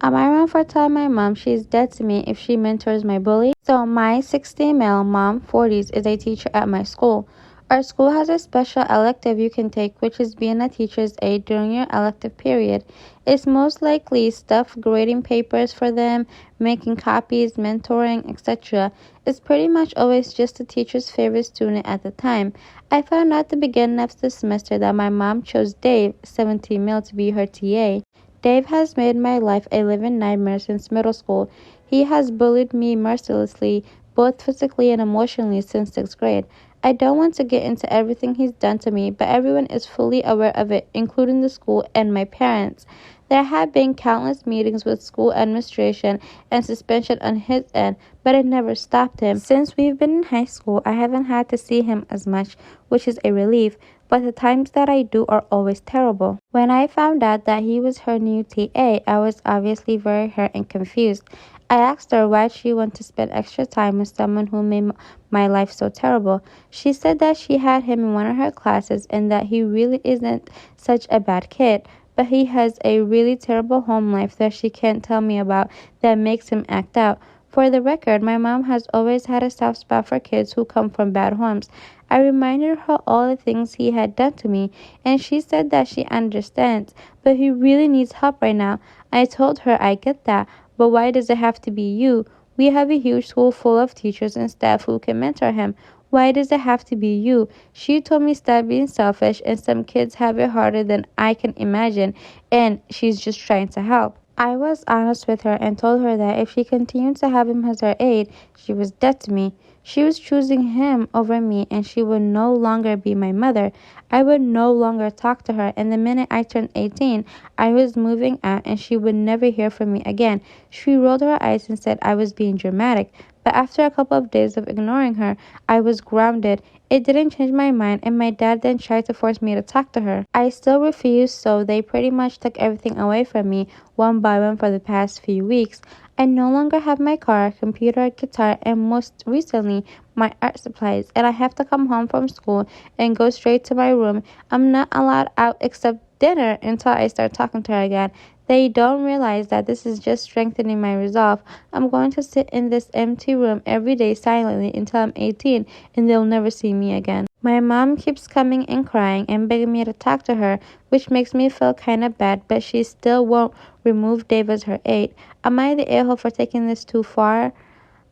Am I wrong for telling my mom she's dead to me if she mentors my bully? So my 60 male mom, 40s, is a teacher at my school. Our school has a special elective you can take, which is being a teacher's aide during your elective period. It's most likely stuff grading papers for them, making copies, mentoring, etc. It's pretty much always just the teacher's favorite student at the time. I found out at the beginning of the semester that my mom chose Dave, 17 male, to be her TA. Dave has made my life a living nightmare since middle school. He has bullied me mercilessly, both physically and emotionally, since 6th grade. I don't want to get into everything he's done to me, but everyone is fully aware of it, including the school and my parents. There have been countless meetings with school administration and suspension on his end, but it never stopped him. Since we've been in high school, I haven't had to see him as much, which is a relief, but the times that I do are always terrible. When I found out that he was her new TA, I was obviously very hurt and confused. I asked her why she wanted to spend extra time with someone who made my life so terrible. She said that she had him in one of her classes and that he really isn't such a bad kid, but he has a really terrible home life that she can't tell me about that makes him act out. For the record, my mom has always had a soft spot for kids who come from bad homes. I reminded her all the things he had done to me, and she said that she understands, but he really needs help right now. I told her I get that, but why does it have to be you? We have a huge school full of teachers and staff who can mentor him. Why does it have to be you? She told me stop being selfish, and some kids have it harder than I can imagine, and she's just trying to help. I was honest with her and told her that if she continued to have him as her aide, she was dead to me. She was choosing him over me, and she would no longer be my mother. I would no longer talk to her, and the minute I turned 18, I was moving out, and she would never hear from me again. She rolled her eyes and said I was being dramatic, but after a couple of days of ignoring her, I was grounded. It didn't change my mind, and my dad then tried to force me to talk to her. I still refused, so they pretty much took everything away from me one by one for the past few weeks. I no longer have my car, computer, guitar, and most recently, my art supplies, and I have to come home from school and go straight to my room. I'm not allowed out except dinner until I start talking to her again. They don't realize that this is just strengthening my resolve. I'm going to sit in this empty room every day silently until I'm 18, and they'll never see me again. My mom keeps coming and crying and begging me to talk to her, which makes me feel kind of bad, but she still won't remove Dave as her aide. Am I the a-hole for taking this too far?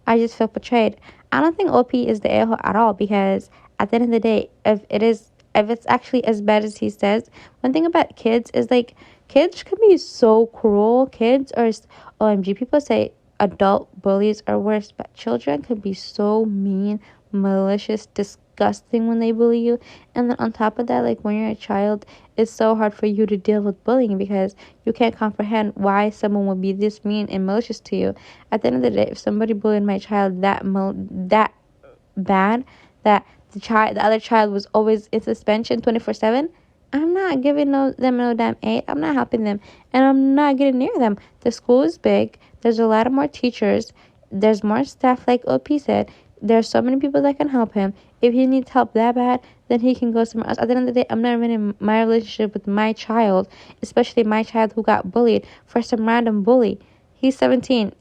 I just feel betrayed. I don't think OP is the a-hole at all, because at the end of the day, if it's actually as bad as he says, one thing about kids is like kids can be so cruel. Kids are OMG. People say adult bullies are worse, but children can be so mean, malicious, disgusting when they bully you. And then on top of that, like when you're a child, it's so hard for you to deal with bullying because you can't comprehend why someone would be this mean and malicious to you. At the end of the day, if somebody bullied my child that bad that the other child was always in suspension 24/7, I'm not giving them no damn aid. I'm not helping them, and I'm not getting near them. The school is big. There's a lot of more teachers. There's more staff, like OP said. There's so many people that can help him. If he needs help that bad, then he can go somewhere else. At the end of the day, I'm not ruining my relationship with my child, especially my child who got bullied for some random bully. He's 17.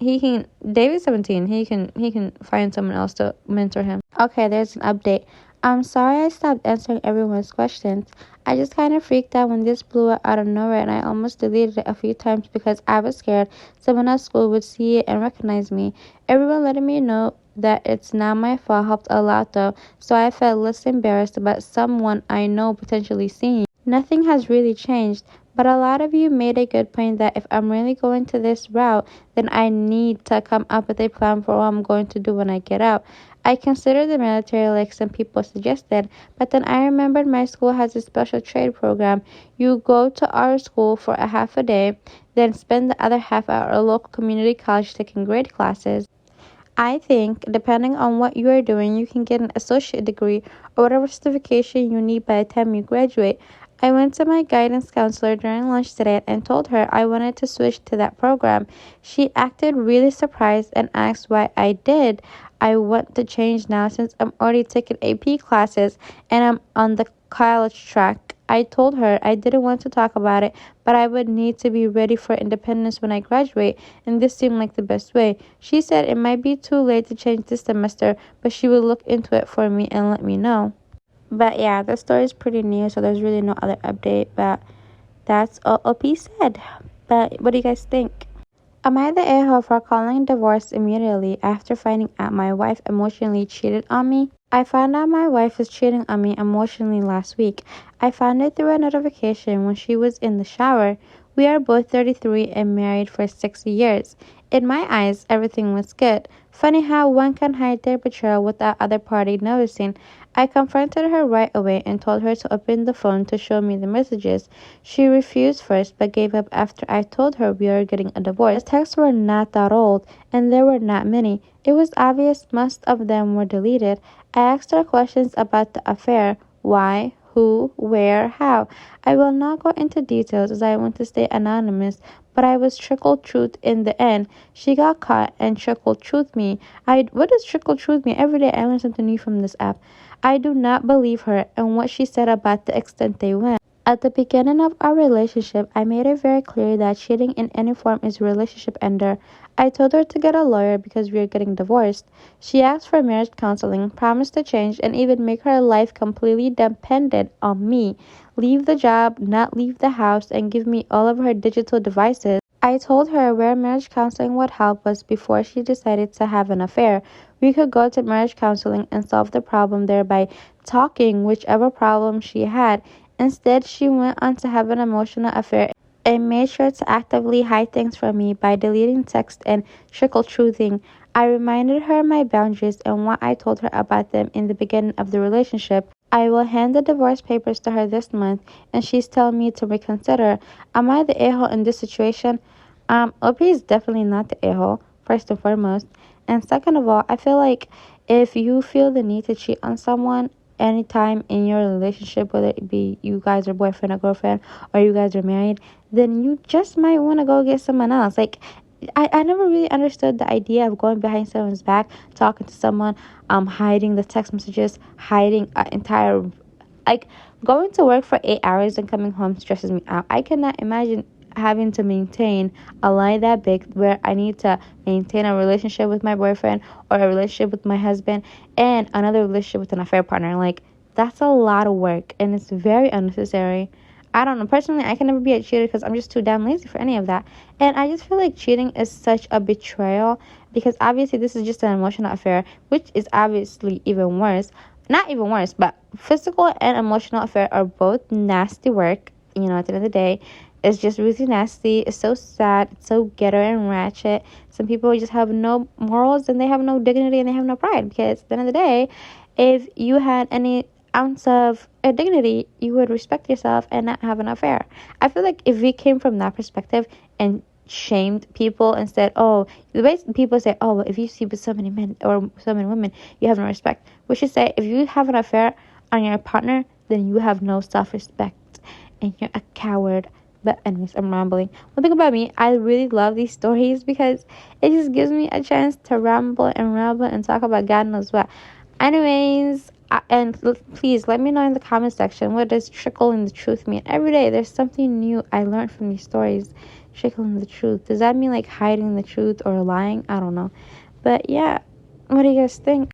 David's 17. He can find someone else to mentor him. Okay, there's an update. I'm sorry I stopped answering everyone's questions. I just kind of freaked out when this blew up out of nowhere, and I almost deleted it a few times because I was scared someone at school would see it and recognize me. Everyone letting me know that it's not my fault helped a lot though, so I felt less embarrassed about someone I know potentially seeing. Nothing has really changed, but a lot of you made a good point that if I'm really going to this route, then I need to come up with a plan for what I'm going to do when I get out. I considered the military like some people suggested, but then I remembered my school has a special trade program. You go to our school for a half a day, then spend the other half at our local community college taking grade classes. I think, depending on what you are doing, you can get an associate degree or whatever certification you need by the time you graduate. I went to my guidance counselor during lunch today and told her I wanted to switch to that program. She acted really surprised and asked why I did. I want to change now since I'm already taking AP classes and I'm on the college track. I told her I didn't want to talk about it, but I would need to be ready for independence when I graduate, and this seemed like the best way. She said it might be too late to change this semester, but she would look into it for me and let me know. But yeah, the story is pretty new, so there's really no other update, but that's all OP said. But what do you guys think? Am I the a-hole for calling divorce immediately after finding out my wife emotionally cheated on me? I found out my wife was cheating on me emotionally last week. I found it through a notification when she was in the shower. We are both 33 and married for 6 years. In my eyes, everything was good. Funny how one can hide their betrayal without other party noticing. I confronted her right away and told her to open the phone to show me the messages. She refused first but gave up after I told her we were getting a divorce. The texts were not that old and there were not many. It was obvious most of them were deleted. I asked her questions about the affair. Why? Who? Where? How? I will not go into details as I want to stay anonymous, but I was trickle truth in the end. She got caught and trickle truth me. What does trickle truth mean? Every day I learn something new from this app. I do not believe her and what she said about the extent they went. At the beginning of our relationship, I made it very clear that cheating in any form is a relationship ender. I told her to get a lawyer because we are getting divorced. She asked for marriage counseling, promised to change, and even make her life completely dependent on me. Leave the job, not leave the house, and give me all of her digital devices. I told her where marriage counseling would help us before she decided to have an affair. We could go to marriage counseling and solve the problem there by talking whichever problem she had. Instead, she went on to have an emotional affair and made sure to actively hide things from me by deleting text and trickle truthing. I reminded her my boundaries and what I told her about them in the beginning of the relationship. I will hand the divorce papers to her this month, and she's telling me to reconsider. Am I the a-hole in this situation? OP is definitely not the a-hole, first and foremost. And second of all, I feel like if you feel the need to cheat on someone anytime in your relationship, whether it be you guys are boyfriend or girlfriend or you guys are married, then you just might want to go get someone else. Like, I never really understood the idea of going behind someone's back, talking to someone, hiding the text messages, hiding an entire, like, going to work for 8 hours and coming home stresses me out. I cannot imagine having to maintain a lie that big where I need to maintain a relationship with my boyfriend or a relationship with my husband and another relationship with an affair partner. Like, that's a lot of work and it's very unnecessary. I don't know. Personally, I can never be a cheater because I'm just too damn lazy for any of that. And I just feel like cheating is such a betrayal because obviously this is just an emotional affair, which is obviously even worse. Not even worse, but physical and emotional affair are both nasty work. At the end of the day, it's just really nasty. It's so sad. It's so ghetto and ratchet. Some people just have no morals and they have no dignity and they have no pride because at the end of the day, if you had any ounce of dignity, you would respect yourself and not have an affair. I feel like if we came from that perspective and shamed people and said, oh, the way people say, oh, well, if you sleep with so many men or so many women, you have no respect. We should say, if you have an affair on your partner, then you have no self-respect and you're a coward. But anyways, I'm rambling. One thing about me, I really love these stories because it just gives me a chance to ramble and talk about God knows what. Anyways, please let me know in the comment section, what does trickling the truth mean? Every day there's something new I learned from these stories. Trickling the truth. Does that mean like hiding the truth or lying? I don't know. But yeah, what do you guys think?